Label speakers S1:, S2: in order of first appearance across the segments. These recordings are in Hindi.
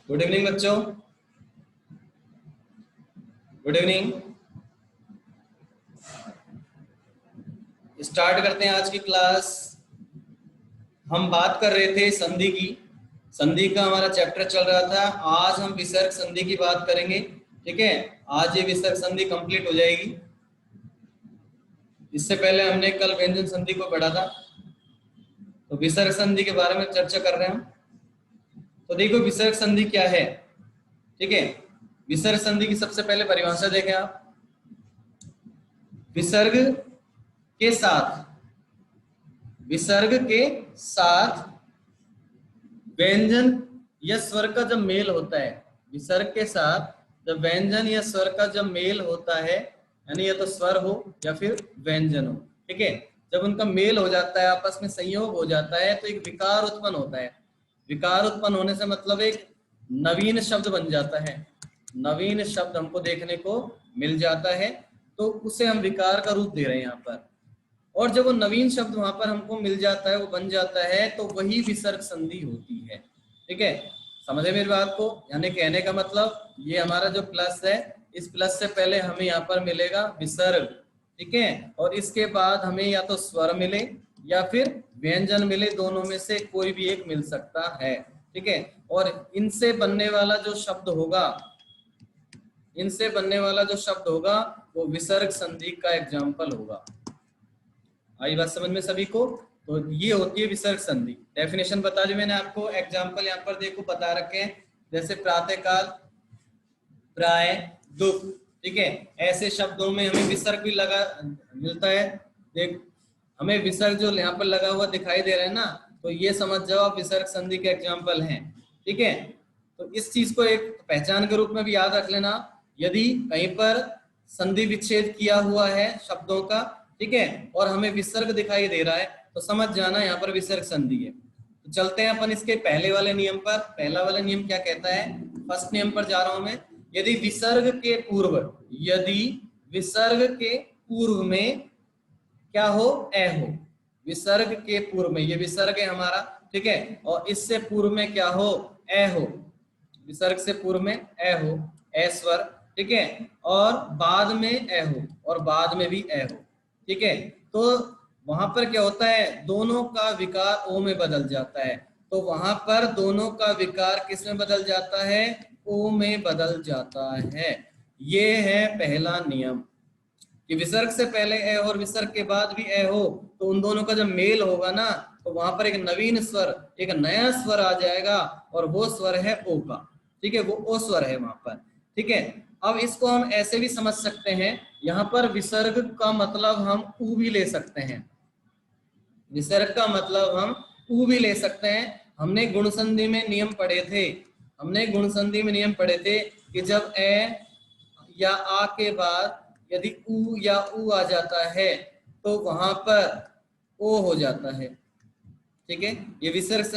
S1: गुड इवनिंग बच्चों, गुड इवनिंग। स्टार्ट करते हैं आज की क्लास। हम बात कर रहे थे संधि की। संधि का हमारा चैप्टर चल रहा था। आज हम विसर्ग संधि की बात करेंगे। ठीक है, आज ये विसर्ग संधि कंप्लीट हो जाएगी। इससे पहले हमने कल व्यंजन संधि को पढ़ा था, तो विसर्ग संधि के बारे में चर्चा कर रहे हैं हम। तो देखो विसर्ग संधि क्या है। ठीक है, विसर्ग संधि की सबसे पहले परिभाषा देखें आप। विसर्ग के साथ, विसर्ग के साथ व्यंजन या स्वर का जब मेल होता है, विसर्ग के साथ जब व्यंजन या स्वर का जब मेल होता है, यानी या तो स्वर हो या फिर व्यंजन हो, ठीक है, जब उनका मेल हो जाता है, आपस में संयोग हो जाता है, तो एक विकार उत्पन्न होता है। विकार उत्पन्न होने से मतलब एक नवीन शब्द बन जाता है। नवीन शब्द हमको देखने को मिल जाता है, तो उसे हम विकार का रूप दे रहे हैं यहाँ पर। और जब वो नवीन शब्द वहां पर हमको मिल जाता है, वो बन जाता है, तो वही विसर्ग संधि होती है। ठीक है, समझे मेरी बात को? यानी कहने का मतलब ये हमारा जो प्लस है, इस प्लस से पहले हमें यहाँ पर मिलेगा विसर्ग। ठीक है, और इसके बाद हमें या तो स्वर मिले या फिर व्यंजन मिले, दोनों में से कोई भी एक मिल सकता है। ठीक है, और इनसे बनने वाला जो शब्द होगा, इनसे बनने वाला जो शब्द होगा वो विसर्ग संधि का एग्जाम्पल होगा। आई बात समझ में सभी को? तो ये होती है विसर्ग संधि। डेफिनेशन बता दी मैंने आपको, एग्जाम्पल यहाँ पर देखो बता रखे हैं, जैसे प्रातः काल, प्राय, दुख। ठीक है, ऐसे शब्दों में हमें विसर्ग भी लगा मिलता है। देख, हमें विसर्ग जो यहाँ पर लगा हुआ दिखाई दे रहा है ना, तो ये समझ जाओ आप विसर्ग संधि के एग्जाम्पल हैं। ठीक है, तो इस चीज को एक पहचान के रूप में भी याद रख लेना। यदि कहीं पर संधि विच्छेद किया हुआ है शब्दों का, ठीक है, और हमें विसर्ग दिखाई दे रहा है, तो समझ जाना यहाँ पर विसर्ग संधि है। तो चलते हैं अपन इसके पहले वाले नियम पर। पहला वाला नियम क्या कहता है? फर्स्ट नियम पर जा रहा हूं मैं। यदि विसर्ग के पूर्व, यदि विसर्ग के पूर्व में क्या हो? ए हो। विसर्ग के पूर्व में, ये विसर्ग है हमारा, ठीक है, और इससे पूर्व में क्या हो? ए हो। विसर्ग से पूर्व में ए हो, ए स्वर, ठीक है, और बाद में ए हो, और बाद में भी ए हो। ठीक है, तो वहां पर क्या होता है? दोनों का विकार ओ में बदल जाता है। तो वहां पर दोनों का विकार किस में बदल जाता है? ओ में बदल जाता है। ये है पहला नियम कि विसर्ग से पहले ए और विसर्ग के बाद भी ए हो, तो उन दोनों का जब मेल होगा ना, तो वहां पर एक नवीन स्वर, एक नया स्वर आ जाएगा, और वो स्वर है ओ का। ठीक है, वो ओ स्वर है वहां पर। ठीक है, अब इसको हम ऐसे भी समझ सकते हैं, यहाँ पर विसर्ग का मतलब हम ऊ भी ले सकते हैं। विसर्ग का मतलब हम ऊ भी ले सकते हैं। हमने गुण संधि में नियम पढ़े थे, हमने गुण संधि में नियम पढ़े थे कि जब ए या आ के बाद यदि ऊ या ऊ आ जाता है, तो वहां पर ओ हो जाता है। ठीक है, ये विसर्ग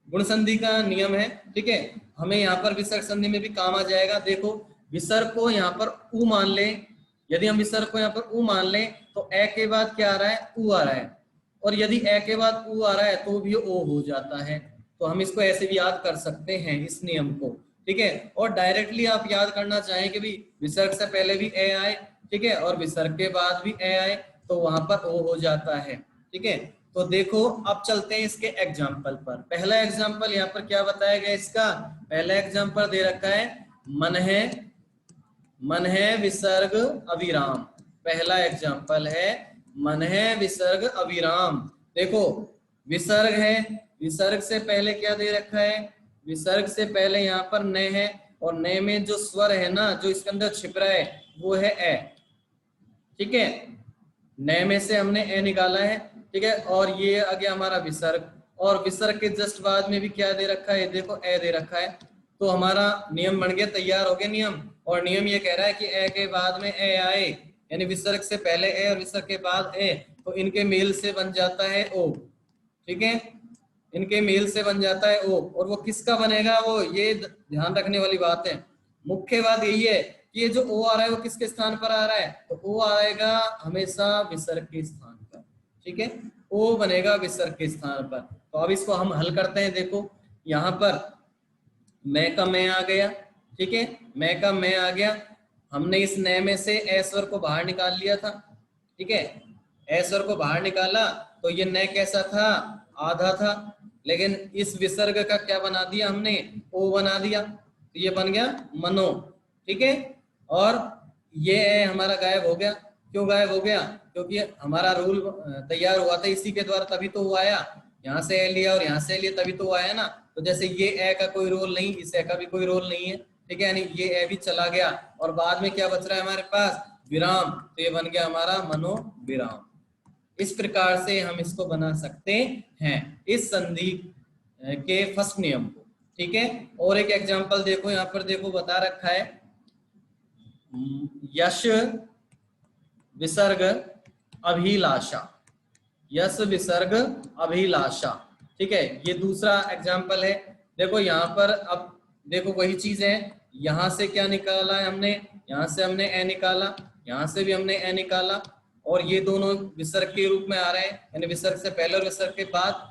S1: गुण संधि का नियम है। ठीक है, हमें यहाँ पर विसर्ग संधि में भी काम आ जाएगा। देखो, विसर्ग को यहाँ पर ऊ मान ले, यदि हम विसर्ग को यहाँ पर ऊ मान लें, तो ए के बाद क्या आ रहा है? ऊ आ रहा है, और यदि ए के बाद ऊ आ रहा है तो भी ओ हो जाता है। तो हम इसको ऐसे भी याद कर सकते हैं इस नियम को। ठीक है, और डायरेक्टली आप याद करना चाहें कि भी विसर्ग से पहले भी ए आए, ठीक है, और विसर्ग के बाद भी ए आए, तो वहां पर ओ हो जाता है। ठीक है, तो देखो अब चलते हैं इसके एग्जाम्पल पर। पहला एग्जाम्पल यहाँ पर क्या बताया गया इसका? पहला एग्जाम्पल दे रखा है, मन है, मन है विसर्ग अविराम। पहला एग्जाम्पल है मन है विसर्ग अविराम। देखो, विसर्ग है, विसर्ग से पहले क्या दे रखा है? विसर्ग से पहले यहाँ पर न है, और न में जो स्वर है ना, जो इसके अंदर छिप रहा है, वो है ए। ठीक है, न में से हमने ए निकाला है। ठीक है, और ये आ गया हमारा विसर्ग, और विसर्ग के जस्ट बाद में भी क्या दे रखा है? देखो, ए दे रखा है। तो हमारा नियम बन गया, तैयार हो गया नियम। और नियम ये कह रहा है कि ए के बाद में ए आए, यानी विसर्ग से पहले ए और विसर्ग के बाद ए, तो इनके मेल से बन जाता है ओ। ठीक है, इनके मेल से बन जाता है ओ, और वो किसका बनेगा? वो ये ध्यान रखने वाली बात है, मुख्य बात यही है कि ये जो ओ आ रहा है वो किसके स्थान पर आ रहा है? तो ओ आएगा हमेशा विसर्ग के स्थान पर। ठीक है, ओ बनेगा विसर्ग के स्थान पर। तो अब इसको हम हल करते हैं। देखो, यहाँ पर मैं का मैं आ गया, ठीक है, मैं का मैं आ गया। हमने इस नए में से ए स्वर को बाहर निकाल लिया था, ठीक है, ए स्वर को बाहर निकाला तो ये नए कैसा था, आधा था, लेकिन इस विसर्ग का क्या बना दिया हमने, ओ बना दिया, तो ये बन गया मनो, ठीक है। और ये ए हमारा गायब हो गया, क्यों गायब हो गया, क्योंकि हमारा रूल तैयार हुआ था इसी के द्वारा, तभी तो वो आया, यहाँ से ए लिया और यहाँ से लिया तभी तो वो आया ना। तो जैसे ये ए का कोई रोल नहीं, इस ए का भी कोई रोल नहीं है, ठीक है, यानी ये ए भी चला गया और बाद में क्या बच रहा है हमारे पास, विराम, तो ये बन गया हमारा मनो विराम। इस प्रकार से हम इसको बना सकते हैं इस संधि के फर्स्ट नियम को, ठीक है। और एक एग्जांपल देखो, यहाँ पर देखो बता रखा है, यश विसर्ग अभिलाषा, यश विसर्ग अभिलाषा, ठीक है, ये दूसरा एग्जाम्पल है। देखो यहाँ पर अब देखो वही चीज है, यहाँ से क्या निकाला है हमने, यहाँ से हमने ए निकाला, यहाँ से भी हमने ए निकाला, और ये दोनों विसर्ग के रूप में आ रहे हैं, यानी विसर्ग से पहले और विसर्ग के बाद।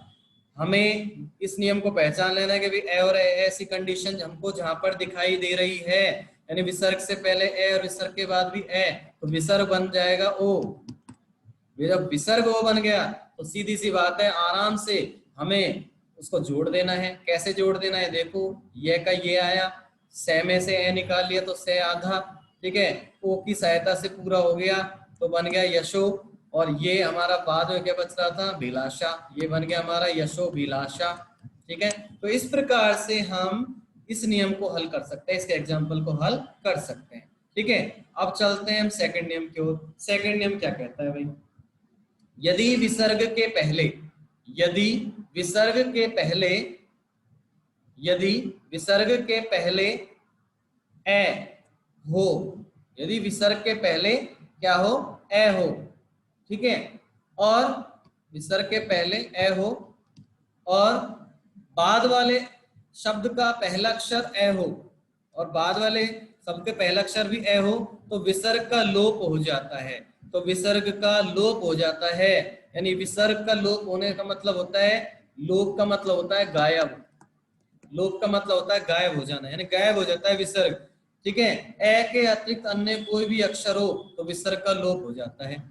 S1: हमें इस नियम को पहचान लेना है कि ए और ए ऐसी कंडीशन हमको जहां पर दिखाई दे रही है, यानी विसर्ग से पहले ए और विसर्ग के बाद भी ए, तो विसर्ग बन जाएगा ओ। जब विसर्ग ओ बन गया तो सीधी सी बात है, आराम से हमें उसको जोड़ देना है। कैसे जोड़ देना है, देखो ये का ये आया, से में से ए निकाल लिया तो से आधा, ठीक है, ओ की सहायता से पूरा हो गया तो बन गया यशो, और ये हमारा बाद में क्या बच रहा था, भिलाषा, ये बन गया हमारा यशो भिलाषा, ठीक है। तो इस प्रकार से हम इस नियम को हल कर सकते हैं, इसके एग्जाम्पल को हल कर सकते हैं, ठीक है। अब चलते हैं हम सेकंड नियम की ओर। सेकंड नियम क्या कहता है भाई, यदि विसर्ग के पहले, यदि विसर्ग के पहले, यदि विसर्ग के पहले ए हो, यदि विसर्ग के पहले क्या हो, ए हो, ठीक है, और विसर्ग के पहले ए हो और बाद वाले शब्द का पहला अक्षर ए हो, और बाद वाले शब्द के पहला अक्षर भी ए हो, तो विसर्ग का लोप हो जाता है, तो विसर्ग का लोप हो जाता है, यानी विसर्ग का लोप होने का मतलब होता है, लोप का मतलब होता है गायब, लोप का मतलब होता है गायब हो जाना, यानी गायब हो जाता है विसर्ग, ठीक है। ए के अतिरिक्त अन्य कोई भी अक्षर हो तो विसर्ग का लोप हो जाता है,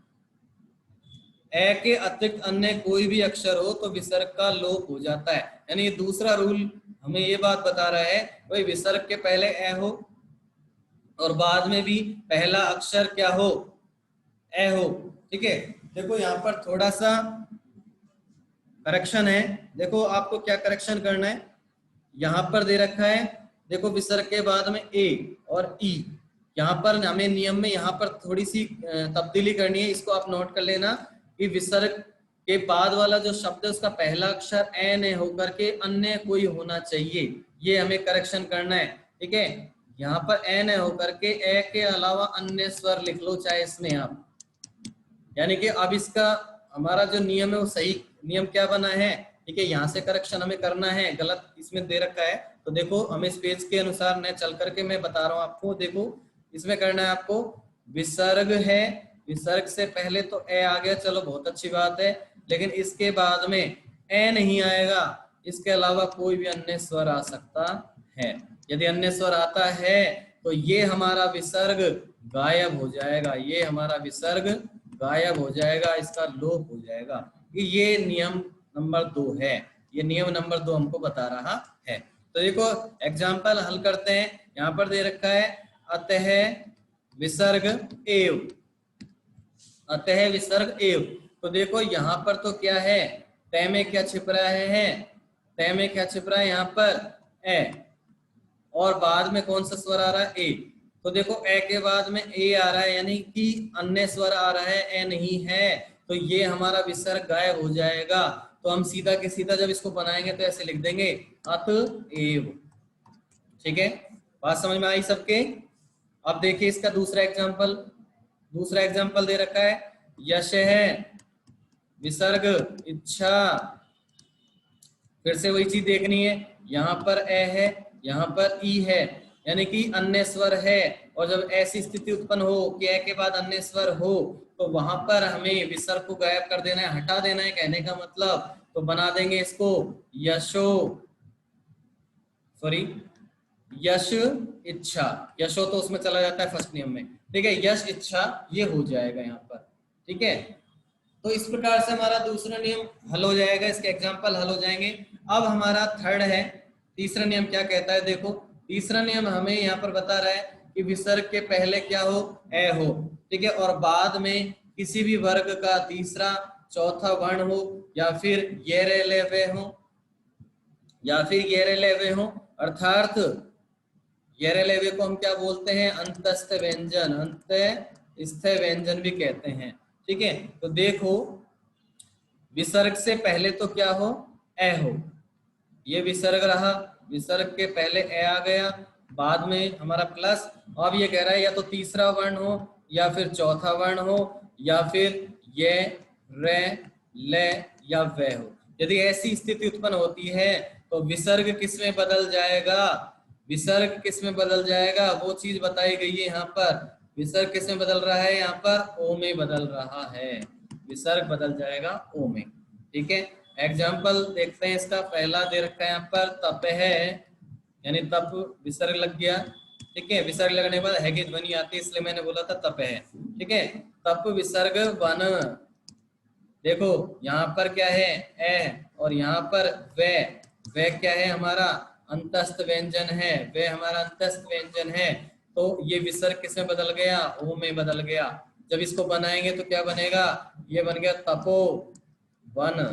S1: ए के अतिरिक्त अन्य कोई भी अक्षर हो तो विसर्ग का लोप हो जाता है, यानी ये दूसरा रूल हमें ये बात बता रहा है, भाई विसर्ग के पहले ए हो और बाद में भी पहला अक्षर क्या हो, ए हो, ठीक है। देखो यहाँ पर थोड़ा सा करेक्शन है, देखो आपको क्या करेक्शन करना है, यहाँ पर दे रखा है, देखो विसर्ग के बाद में ए और ई, यहाँ पर हमें नियम में यहाँ पर थोड़ी सी तब्दीली करनी है, इसको आप नोट कर लेना कि विसर्ग के बाद वाला जो शब्द है उसका पहला अक्षर ए न होकर के अन्य कोई होना चाहिए, ये हमें करेक्शन करना है, ठीक है। यहाँ पर ए न होकर के ए के अलावा अन्य स्वर लिख लो चाहे इसमें आप, यानी कि अब इसका हमारा जो नियम है वो सही नियम क्या बना है, ठीक है, यहाँ से करेक्शन हमें करना है, गलत इसमें दे रखा है, तो देखो हमें इस पेज के अनुसार न चल करके मैं बता रहा हूँ आपको, देखो इसमें करना है आपको, विसर्ग है, विसर्ग से पहले तो ए आ गया, चलो बहुत अच्छी बात है, लेकिन इसके बाद में ए नहीं आएगा, इसके अलावा कोई भी अन्य स्वर आ सकता है, यदि अन्य स्वर आता है तो ये हमारा विसर्ग गायब हो जाएगा, ये हमारा विसर्ग गायब हो जाएगा, इसका लोप हो जाएगा। ये नियम नंबर 2 है, ये नियम नंबर 2 हमको बता रहा है। तो देखो एग्जाम्पल हल करते हैं, यहाँ पर दे रखा है अतः विसर्ग एव, अतः विसर्ग एव, तो देखो यहाँ पर तो क्या है, तय में क्या छिप रहा है, तय में क्या छिप रहा है यहाँ पर ए, और बाद में कौन सा स्वर आ रहा है, ए, तो देखो ए के बाद में ए आ रहा है, यानी कि अन्य स्वर आ रहा है, ए नहीं है, तो ये हमारा विसर्ग गायब हो जाएगा, तो हम सीधा के सीधा जब इसको बनाएंगे तो ऐसे लिख देंगे अतएव, ठीक है, बात समझ में आई सबके। अब देखिए इसका दूसरा एग्जांपल, दूसरा एग्जांपल दे रखा है, यश है विसर्ग इच्छा, फिर से वही चीज देखनी है, यहाँ पर ए है, यहाँ पर ई है, यानी कि अन्य स्वर है, और जब ऐसी स्थिति उत्पन्न हो कि ए के बाद अन्य स्वर हो तो वहां पर हमें विसर्ग को गायब कर देना है, हटा देना है, कहने का मतलब, तो बना देंगे इसको यशो, सॉरी यश इच्छा, यशो तो उसमें चला जाता है फर्स्ट नियम में, ठीक है, यश इच्छा ये हो जाएगा यहाँ पर, ठीक है। तो इस प्रकार से हमारा दूसरा नियम हल हो जाएगा, इसके एग्जाम्पल हल हो जाएंगे। अब हमारा थर्ड है, तीसरा नियम क्या कहता है, देखो तीसरा नियम हमें यहाँ पर बता रहा है कि विसर्ग के पहले क्या हो, ए हो, ठीक है, और बाद में किसी भी वर्ग का तीसरा चौथा वर्ण हो, या फिर ये रे ले वे हो, या फिर ये रे ले वे हो, अर्थात ये रे ले वे को हम क्या बोलते हैं, अंतस्थ व्यंजन, अंतस्थ व्यंजन भी कहते हैं, ठीक है। तो देखो विसर्ग से पहले तो क्या हो, ए हो, ये विसर्ग रहा, विसर्ग के पहले ए आ गया, बाद में हमारा प्लस, अब ये कह रहा है या तो तीसरा वर्ण हो या फिर चौथा वर्ण हो, या फिर ये रे ले या वे हो। यदि ऐसी स्थिति उत्पन्न होती है तो विसर्ग किस में बदल जाएगा, विसर्ग किस में बदल जाएगा, वो चीज बताई गई है यहाँ पर। विसर्ग किस में बदल रहा है, यहाँ पर ओ में बदल रहा है, विसर्ग बदल जाएगा ओ में, ठीक है। एग्जाम्पल देखते हैं इसका, पहला दे रखा है यहाँ पर तप है, यानी तप विसर्ग लग गया, ठीक है, विसर्ग लगने के बाद है की ध्वनि आती है, इसलिए मैंने बोला था तप है, ठीक है। तप विसर्ग वन, देखो यहाँ पर क्या है ए, और यहाँ पर वे क्या है हमारा अंतस्थ व्यंजन है, वे हमारा अंतस्थ व्यंजन है, तो ये विसर्ग किस में बदल गया, ओ में बदल गया। जब इसको बनाएंगे तो क्या बनेगा, ये बन गया तपो वन,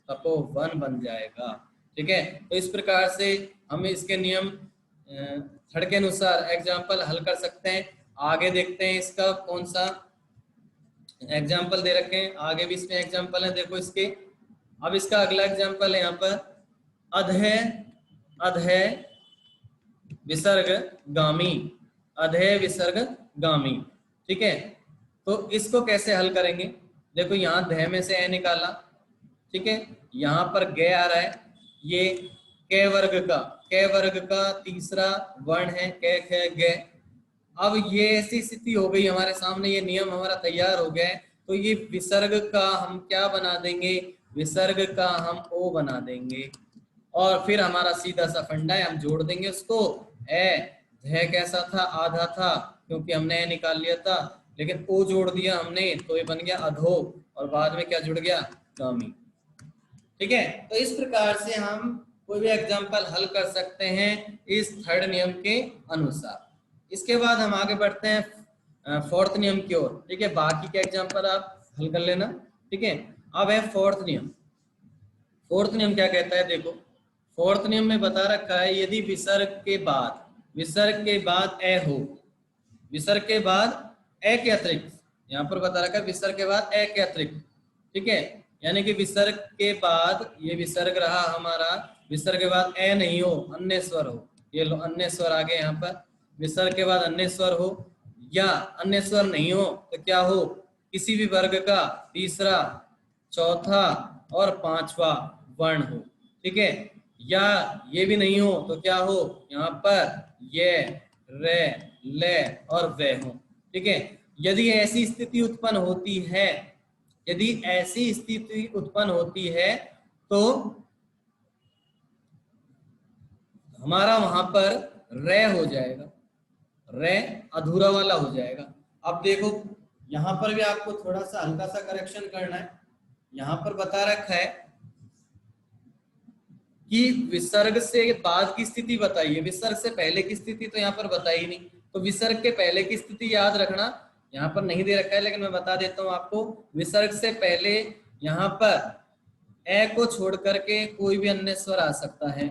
S1: तपो वन बन जाएगा, ठीक है। तो इस प्रकार से हम इसके नियम थर्ड के अनुसार एग्जाम्पल हल कर सकते हैं। आगे देखते हैं इसका कौन सा एग्जाम्पल दे रखे हैं, आगे भी इसमें एग्जाम्पल है, देखो इसके। अब इसका अगला एग्जाम्पल है यहाँ पर अधे, अधे विसर्ग गामी, अधे विसर्ग गामी, ठीक है। तो इसको कैसे हल करेंगे, देखो यहाँ धे में से ए निकाला, ठीक है, यहाँ पर गे आ रहा है, ये कै वर्ग का तीसरा वर्ण है, कै खे गे। अब ये ऐसी स्थिति हो गई हमारे सामने, ये नियम हमारा तैयार हो गया है, तो ये विसर्ग का हम क्या बना देंगे, विसर्ग का हम ओ बना देंगे, और फिर हमारा सीधा सा फंडा है, हम जोड़ देंगे उसको। ए धै कैसा था, आधा था, क्योंकि हमने ए निकाल लिया था, लेकिन ओ जोड़ दिया हमने, तो ये बन गया अधो, और बाद में क्या जुड़ गया, गामी, ठीक है। तो इस प्रकार से हम कोई भी एग्जाम्पल हल कर सकते हैं इस थर्ड नियम के अनुसार। इसके बाद हम आगे बढ़ते हैं फोर्थ नियम की ओर, ठीक है, बाकी के एग्जाम्पल आप हल कर लेना, ठीक है। अब है फोर्थ नियम, फोर्थ नियम क्या कहता है, देखो फोर्थ नियम में बता रखा है यदि विसर्ग के बाद ए हो, विसर्ग के बाद ए के अतिरिक्त, यहाँ पर बता रखा है विसर्ग के बाद ए के अतिरिक्त, ठीक है, यानी कि विसर्ग के बाद, ये विसर्ग रहा हमारा, विसर्ग के बाद ए नहीं हो, अन्य स्वर हो, ये लो अन्य स्वर आ गए यहाँ पर, विसर्ग के बाद अन्य स्वर हो, या अन्य स्वर नहीं हो तो क्या हो, किसी भी वर्ग का तीसरा चौथा और पांचवा वर्ण हो, ठीक है, या ये भी नहीं हो तो क्या हो, यहाँ पर ये रे ले और वे हो, ठीक है। यदि ऐसी स्थिति उत्पन्न होती है, यदि ऐसी स्थिति उत्पन्न होती है तो हमारा वहां पर रे हो जाएगा, रे अधूरा वाला हो जाएगा। अब देखो यहां पर भी आपको थोड़ा सा हल्का सा करेक्शन करना है, यहां पर बता रखा है कि विसर्ग से बाद की स्थिति बताइए, विसर्ग से पहले की स्थिति तो यहाँ पर बताई नहीं, तो विसर्ग के पहले की स्थिति याद रखना, यहाँ पर नहीं दे रखा है लेकिन मैं बता देता हूँ आपको। विसर्ग से पहले यहाँ पर ए को छोड़ करके कोई भी अन्य स्वर आ सकता है,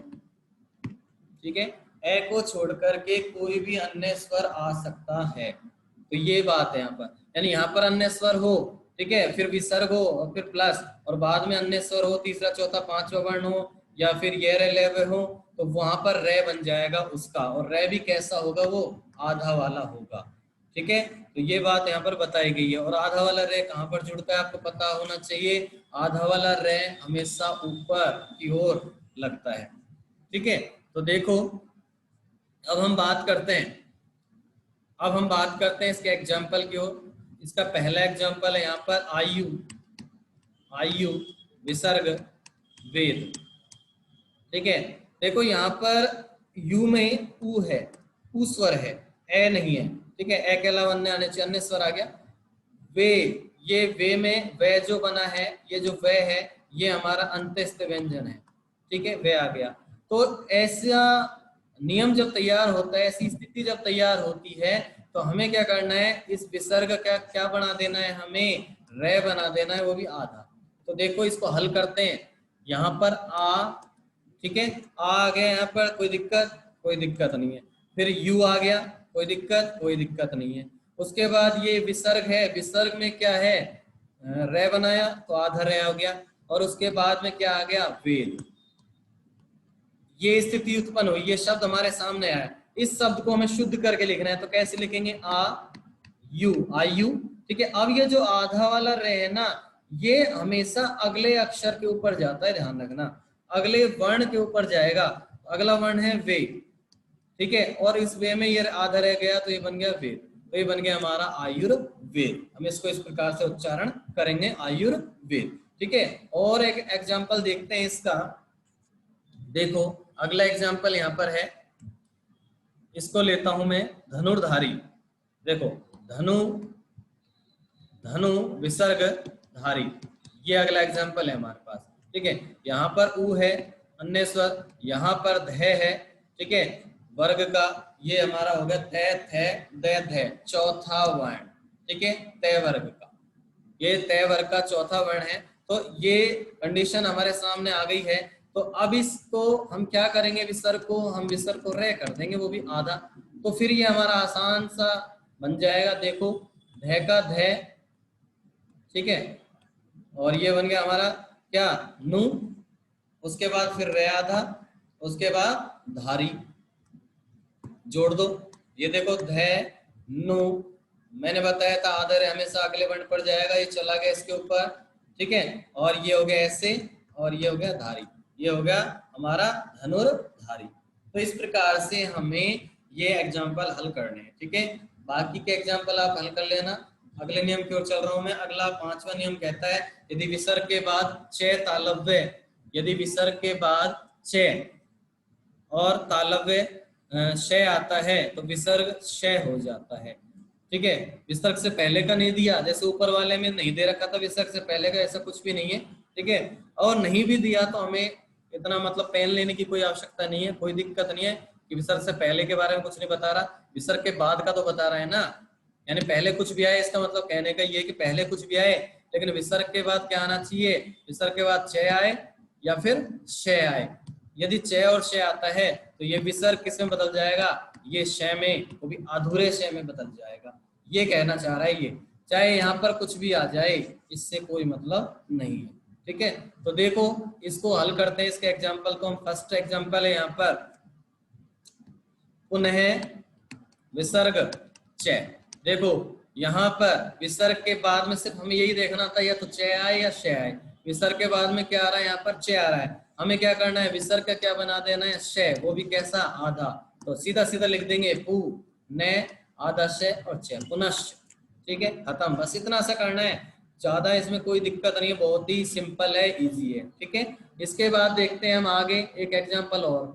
S1: ठीक है, ए को छोड़ करके कोई भी अन्य स्वर आ सकता है, तो ये बात है यहाँ पर, यानी यहाँ पर अन्य स्वर हो, ठीक है, फिर विसर्ग हो और फिर प्लस, और बाद में अन्य स्वर हो, तीसरा चौथा पांचवा वर्ण हो, या फिर ये रे ले वे हो, तो वहां पर रे बन जाएगा उसका, और रे भी कैसा होगा, वो आधा वाला होगा, ठीक है। तो ये बात यहाँ पर बताई गई है। और आधा वाला रे कहाँ पर जुड़ता है आपको पता होना चाहिए, आधा वाला रे हमेशा ऊपर की ओर लगता है, ठीक है। तो देखो अब हम बात करते हैं इसके एग्जाम्पल की ओर। इसका पहला एग्जाम्पल है यहाँ पर आयु विसर्ग वेद, ठीक है। देखो यहाँ पर यू में ऊ है, ऊ स्वर है, ए नहीं है, ठीक है। ए के अलावा अन्य आने चाहिए, अन्य स्वर आ गया। वे, ये वे में वे जो बना है, ये जो वे है ये हमारा अंत्यस्थ व्यंजन है, ठीक है, वे आ गया। तो ऐसा नियम जब तैयार होता है, ऐसी स्थिति जब तैयार होती है, तो हमें क्या करना है, इस विसर्ग का क्या बना देना है, हमें रे बना देना है, वो भी आधा। तो देखो इसको हल करते हैं। यहाँ पर आ, ठीक है, आ गया यहाँ पर, कोई दिक्कत, कोई दिक्कत नहीं है। फिर यू आ गया, कोई दिक्कत, कोई दिक्कत नहीं है। उसके बाद ये विसर्ग है, विसर्ग में क्या है, रे बनाया तो आधा रे हो गया, और उसके बाद में क्या आ गया, वेद। ये स्थिति उत्पन्न हुई, ये शब्द हमारे सामने आया। इस शब्द को हमें शुद्ध करके लिखना है, तो कैसे लिखेंगे, आ यू, आई यू, ठीक है। अब ये जो आधा वाला रे है ना, ये हमेशा अगले अक्षर के ऊपर जाता है, ध्यान रखना, अगले वर्ण के ऊपर जाएगा। अगला वर्ण है वे, ठीक है, और इस वे में ये आधा रह गया तो ये बन गया वेद, तो ये बन गया हमारा आयुर्वेद। हम इसको इस प्रकार से उच्चारण करेंगे, आयुर्वेद, ठीक है। और एक एग्जाम्पल देखते हैं इसका, देखो अगला एग्जाम्पल यहाँ पर है, इसको लेता हूं मैं, धनुर्धारी। देखो धनु, धनु विसर्ग धारी, ये अगला एग्जाम्पल है हमारे पास, ठीक है। यहाँ पर ऊ है, अन्य स्वर, यहाँ पर ध है, ठीक है, वर्ग का, ये हमारा हो गया थे थे दे धे, चौथा वर्ण, ठीक है, तय वर्ग का, ये तय वर्ग का चौथा वर्ण है। तो ये कंडीशन हमारे सामने आ गई है। तो अब इसको हम क्या करेंगे, विसर्ग को हम विसर्ग को रे कर देंगे, वो भी आधा। तो फिर ये हमारा आसान सा बन जाएगा, देखो ध का ध, ठीक है, और ये बन गया हमारा क्या, नु, उसके बाद फिर रे आधा, उसके बाद धारी, जोड़ दो। ये देखो ध नु, मैंने बताया था आधा रे हमेशा अगले वर्ण पर जाएगा, ये चला गया इसके ऊपर, ठीक है, और ये हो गया ऐसे, और ये हो गया धारी, ये हो गया हमारा धनुर्धारी। तो इस प्रकार से हमें ये एग्जाम्पल हल करने हैं, ठीक है। बाकी के एग्जाम्पल आप हल कर लेना। अगले नियम की ओर चल रहा हूं मैं। अगला पांचवा नियम कहता है, यदि विसर्ग के बाद च तालव्य, यदि विसर्ग के बाद च और तालव्य श आता है तो विसर्ग श हो जाता है, ठीक है। विसर्ग से पहले का नहीं दिया, जैसे ऊपर वाले में नहीं दे रखा था विसर्ग से पहले का, ऐसा कुछ भी नहीं है, ठीक है। और नहीं भी दिया तो हमें इतना मतलब पेन लेने की कोई आवश्यकता नहीं है, कोई दिक्कत नहीं है कि विसर्ग से पहले के बारे में कुछ नहीं बता रहा, विसर्ग के बाद का तो बता रहा है ना। यानी पहले कुछ भी आए, इसका मतलब कहने का ये कि पहले कुछ भी आए, लेकिन विसर्ग के बाद क्या आना चाहिए, विसर्ग के बाद च आए या फिर श आए। यदि च और श आता है तो ये विसर्ग किस में बदल जाएगा, ये श में, वो भी अधूरे श में बदल जाएगा। ये कहना चाह रहा है ये, चाहे यहाँ पर कुछ भी आ जाए इससे कोई मतलब नहीं है, ठीक है। तो देखो इसको हल करते हैं, इसके एग्जाम्पल को हम, फर्स्ट एग्जाम्पल है यहाँ पर, पुनः विसर्ग च। देखो यहाँ पर विसर्ग के बाद में सिर्फ हमें यही देखना था, या तो च आए या श आए। विसर्ग के बाद में क्या आ रहा है, यहाँ पर च आ रहा है, हमें क्या करना है, विसर्ग का क्या बना देना है, श, वो भी कैसा, आधा। तो सीधा सीधा लिख देंगे, पू न आधा श और च, पुनश्च, ठीक है, खत्म। बस इतना सा करना है, ज्यादा इसमें कोई दिक्कत नहीं है, बहुत ही सिंपल है, इजी है, ठीक है। इसके बाद देखते हैं हम आगे एक एग्जाम्पल और,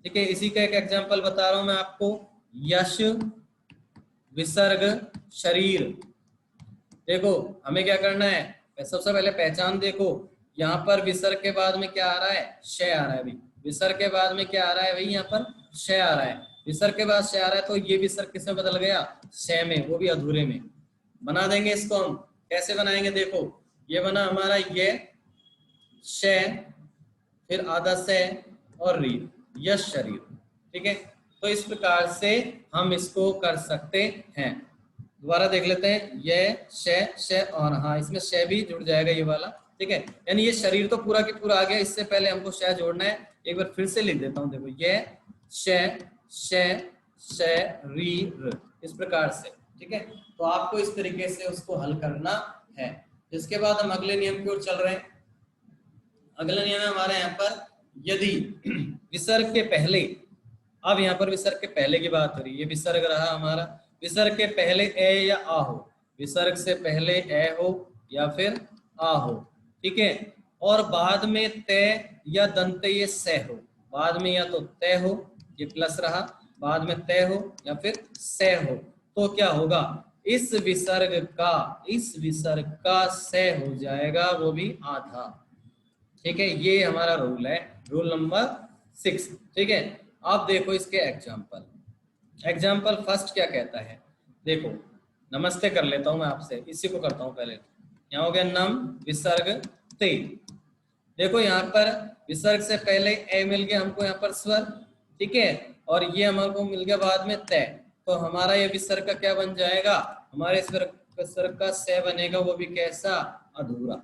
S1: ठीक है। इसी का एक एग्जाम्पल बता रहा हूं मैं आपको, यश विसर्ग शरीर। देखो हमें क्या करना है, सबसे पहले पहचान देखो, यहाँ पर विसर्ग के बाद में क्या आ रहा है, श आ रहा है भाई, विसर्ग के बाद में क्या आ रहा है भाई, यहाँ पर श आ रहा है, विसर्ग के बाद श आ रहा है, तो ये विसर्ग किसमें बदल गया, श में, वो भी अधूरे में। बना देंगे इसको हम, कैसे बनाएंगे, देखो ये बना हमारा ये श, फिर आधा से और री, यश शरीर, ठीक है। तो इस प्रकार से हम इसको कर सकते हैं। दोबारा देख लेते हैं, ये श और हाँ इसमें श भी जुड़ जाएगा ये वाला, ठीक है। यानी ये शरीर तो पूरा के पूरा आ गया, इससे पहले हमको श जोड़ना है। एक बार फिर से लिख देता हूँ, देखो ये शरीर, इस प्रकार से, ठीक है। तो आपको इस तरीके से उसको हल करना है। इसके बाद हम अगले नियम की ओर चल रहे हैं। अगला नियम है हमारे यहाँ पर, यदि विसर्ग के पहले, अब यहाँ पर विसर्ग के पहले की बात हो रही है, ये विसर्ग रहा हमारा, विसर्ग के पहले ए या आ हो, विसर्ग से पहले ए हो या फिर आ हो, ठीक है, और बाद में तय या दंतय से हो, बाद में या तो तय हो ये प्लस रहा, बाद में तय हो या फिर से हो, तो क्या होगा, इस विसर्ग का से हो जाएगा, वो भी आधा। ठीक है, ये हमारा रूल है, रूल नंबर 6। ठीक है, आप देखो इसके एग्जाम्पल फर्स्ट क्या कहता है, देखो नमस्ते कर लेता हूं मैं आपसे, इसी को करता हूं पहले। यहाँ हो गया नम विसर्ग ते। देखो यहाँ पर विसर्ग से पहले ए मिल गया हमको यहाँ पर स्वर, ठीक है, और ये हमारे को मिल गया बाद में तय, तो हमारा ये विसर्ग का क्या बन जाएगा, हमारे विसर्ग का से बनेगा, वो भी कैसा, अधूरा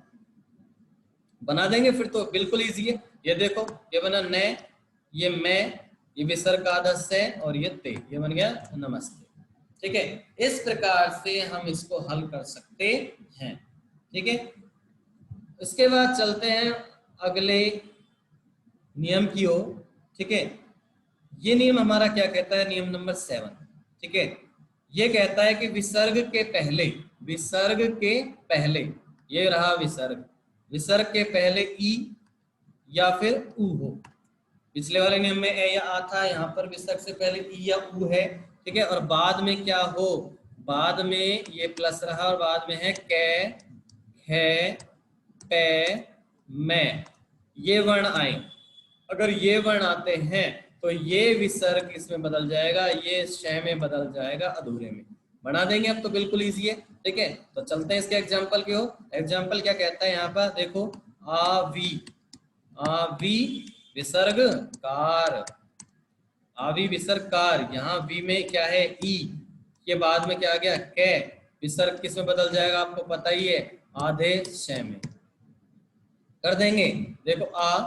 S1: बना देंगे फिर तो बिल्कुल इजी है। ये देखो ये बना ने, ये मैं, ये विसर्ग का आधा से, और ये ते, ये बन गया नमस्ते। ठीक है, इस प्रकार से हम इसको हल कर सकते हैं। ठीक है, इसके बाद चलते हैं अगले नियम की ओर। ठीक है, ये नियम हमारा क्या कहता है, नियम नंबर 7। ठीक है, ये कहता है कि विसर्ग के पहले ये रहा विसर्ग के पहले ई या फिर ऊ हो। पिछले वाले नियम में ए या आ था, यहाँ पर विसर्ग से पहले ई या ऊ है। ठीक है, और बाद में क्या हो, बाद में ये प्लस रहा और बाद में है कै, है, पे, मैं, ये वर्ण आए। अगर ये वर्ण आते हैं तो ये विसर्ग इसमें बदल जाएगा, ये शय में बदल जाएगा, अधूरे में बना देंगे। अब तो बिल्कुल इजी है। ठीक है, तो चलते हैं इसके एग्जाम्पल की ओर। एग्जाम्पल क्या कहता है यहाँ पर, देखो आवी विसर्ग कार, आवी विसर्ग कार, यहाँ वी में क्या है ई, के बाद में क्या आ गया कै, विसर्ग किस में बदल जाएगा आपको पता ही है, आधे शय में कर देंगे। देखो आ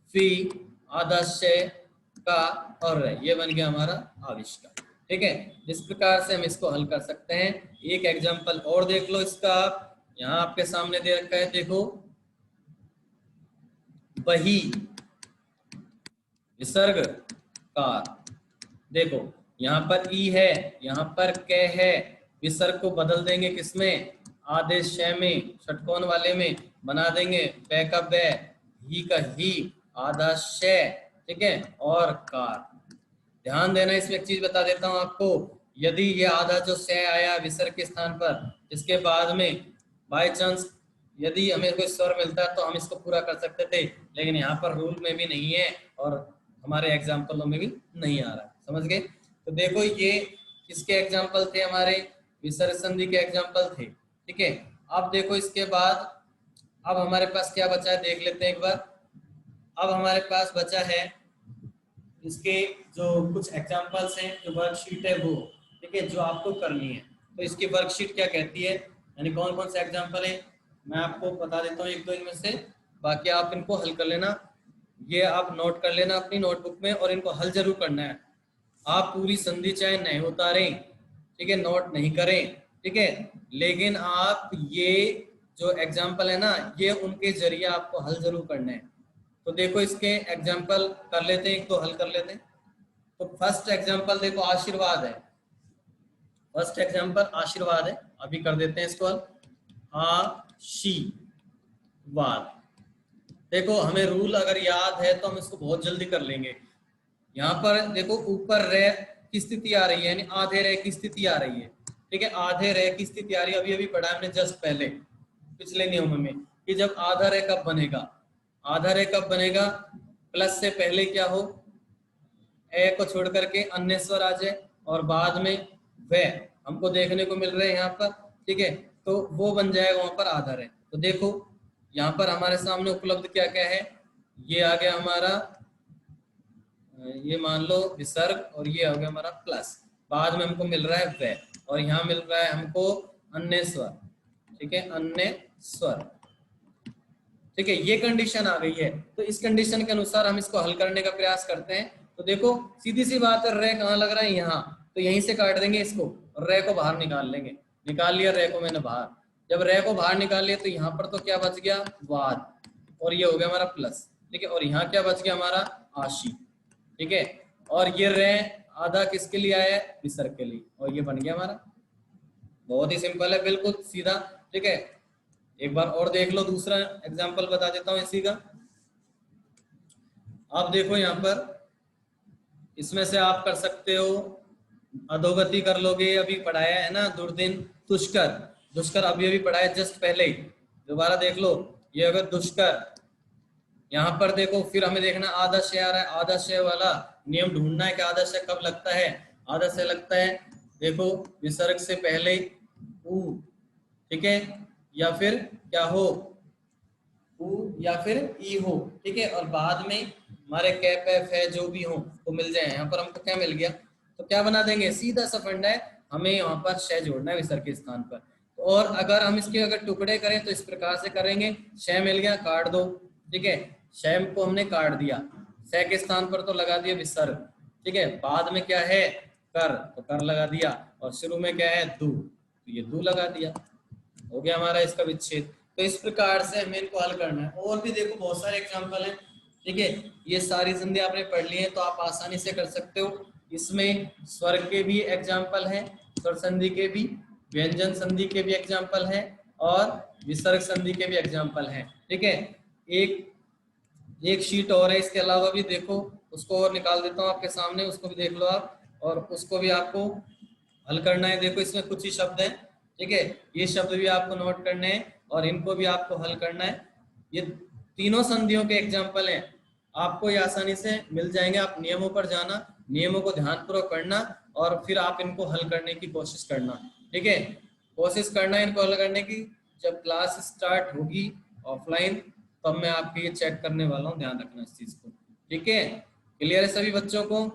S1: फी आधा शय का और रे, ये बन गया हमारा आविष्कार। ठीक है, इस प्रकार से हम इसको हल कर सकते हैं। एक एग्जांपल और देख लो इसका, यहाँ आपके सामने दे रखा है, देखो वही विसर्ग कार, देखो यहाँ पर ई है, यहाँ पर कै है, विसर्ग को बदल देंगे किसमें, आदेश शय में, षटकोण वाले में बना देंगे, बै का बै, ही का ही, आधा शय। ठीक है, और कार। ध्यान देना, इसमें एक चीज बता देता हूं आपको, यदि ये आधा जो शय आया विसर्ग के स्थान पर, इसके बाद में बाय चांस यदि हमें कोई स्वर मिलता है तो हम इसको पूरा कर सकते थे, लेकिन यहाँ पर रूल में भी नहीं है और हमारे एग्जाम्पलों में भी नहीं आ रहा। समझ गए? तो देखो ये किसके एग्जाम्पल थे, हमारे विसर्ग संधि के एग्जाम्पल थे। ठीक है, अब देखो इसके बाद अब हमारे पास क्या बचा है, देख लेते हैं एक बार। अब हमारे पास बचा है इसके जो कुछ एग्जाम्पल्स हैं, जो वर्कशीट है वो, ठीक है, जो आपको करनी है। तो इसकी वर्कशीट क्या कहती है, यानी कौन कौन से एग्जाम्पल है, मैं आपको बता देता हूँ एक दो इनमें से, बाकी आप इनको हल कर लेना। ये आप नोट कर लेना अपनी नोटबुक में और इनको हल जरूर करना है। आप पूरी संधि चाहे नहीं उतारें, ठीक है, नोट नहीं करें, ठीक है, लेकिन आप ये जो एग्जाम्पल है ना, ये उनके जरिए आपको हल जरूर करना है। तो देखो इसके एग्जाम्पल कर लेते हैं, एक तो हल कर लेते हैं। तो फर्स्ट एग्जाम्पल देखो आशीर्वाद है, फर्स्ट एग्जाम्पल आशीर्वाद है, अभी कर देते हैं इसको हल। आशीर्वाद, देखो हमें रूल अगर याद है तो हम इसको बहुत जल्दी कर लेंगे। यहाँ पर देखो ऊपर रे की स्थिति आ रही है, यानी आधे रे की स्थिति आ रही है। ठीक है, आधे रे की स्थिति आ रही है, अभी अभी पढ़ा हमने जस्ट पहले पिछले नियम में कि जब आधा रे कब बनेगा, आधा रे कब बनेगा, प्लस से पहले क्या हो, ए को छोड़ करके अन्य स्वर आ जाए और बाद में वे हमको देखने को मिल रहे हैं यहाँ पर। ठीक है, तो वो बन जाएगा वहां पर आधा रे। तो देखो यहाँ पर हमारे सामने उपलब्ध क्या क्या है, ये आ गया हमारा, ये मान लो विसर्ग, और ये हो गया हमारा प्लस, बाद में हमको मिल रहा है वे, और यहाँ मिल रहा है हमको अन्य स्वर। ठीक है, अन्य स्वर। ठीक है, ये कंडीशन आ गई है। तो इस कंडीशन के अनुसार हम इसको हल करने का प्रयास करते हैं। तो देखो सीधी सी बात है, रे कहाँ लग रहा है, यहाँ, तो यहीं से काट देंगे इसको और रे को बाहर निकाल लेंगे। निकाल लिया रे को मैंने बाहर, जब रे को बाहर निकाल लिया तो यहाँ पर तो क्या बच गया, वाद, और ये हो गया हमारा प्लस। ठीक है, और यहाँ क्या बच गया हमारा, आशी। ठीक है, और ये रे आधा किसके लिए आया है, विसर्ग के लिए, और ये बन गया हमारा। बहुत ही सिंपल है, बिल्कुल सीधा। ठीक है, एक बार और देख लो, दूसरा एग्जांपल बता देता हूं इसी का। आप देखो यहाँ पर इसमें से आप कर सकते हो, अधोगति कर लोगे, अभी पढ़ाया है ना दुर्दिन, दुष्कर, दुष्कर अभी अभी पढ़ाया जस्ट पहले ही, दोबारा देख लो। ये अगर दुष्कर, यहाँ पर देखो, फिर हमें देखना आधा शय आ रहा है, आधा शय वाला नियम ढूंढना है कि आधा शय कब लगता है। आधा शय लगता है, देखो, विसर्ग से पहले ऊ, ठीक है, या फिर क्या हो, ऊ या फिर ई हो, ठीक है, और बाद में हमारे कैप एफ है जो भी हो वो मिल जाए। यहाँ पर हमको क्या मिल गया, तो क्या बना देंगे, सीधा सा फंडा है, हमें यहाँ पर शय जोड़ना है विसर्ग के स्थान पर। और अगर हम इसके अगर टुकड़े करें तो इस प्रकार से करेंगे, शय मिल गया काट दो, ठीक है, शय को हमने काट दिया, शय के स्थान पर तो लगा दिया विसर्ग, ठीक है, बाद में क्या है कर, तो कर लगा दिया, और शुरू में क्या है दू, तो ये दू लगा दिया, हो गया हमारा इसका विच्छेद। तो इस प्रकार से हमें इनको हल करना है। और भी देखो बहुत सारे एग्जांपल हैं, ठीक है, ये सारी संधि आपने पढ़ ली है तो आप आसानी से कर सकते हो। इसमें स्वर के भी एग्जांपल हैं, स्वर संधि के भी, व्यंजन संधि के भी एग्जांपल हैं, और विसर्ग संधि के भी एग्जांपल हैं, ठीक है। एक एक शीट और है इसके अलावा भी, देखो उसको और निकाल देता हूँ आपके सामने, उसको भी देख लो आप, और उसको भी आपको हल करना है। देखो इसमें कुछ ही शब्द हैं, ठीक है, ये शब्द भी आपको नोट करने हैं और इनको भी आपको हल करना है। ये तीनों संधियों के एग्जाम्पल हैं, आपको ये आसानी से मिल जाएंगे। आप नियमों पर जाना, नियमों को ध्यानपूर्वक पढ़ना, और फिर आप इनको हल करने की कोशिश करना, ठीक है, कोशिश करना इनको हल करने की। जब क्लास स्टार्ट होगी ऑफलाइन, तब मैं आपके ये चेक करने वाला हूँ, ध्यान रखना इस चीज को, ठीक है। क्लियर है सभी बच्चों को?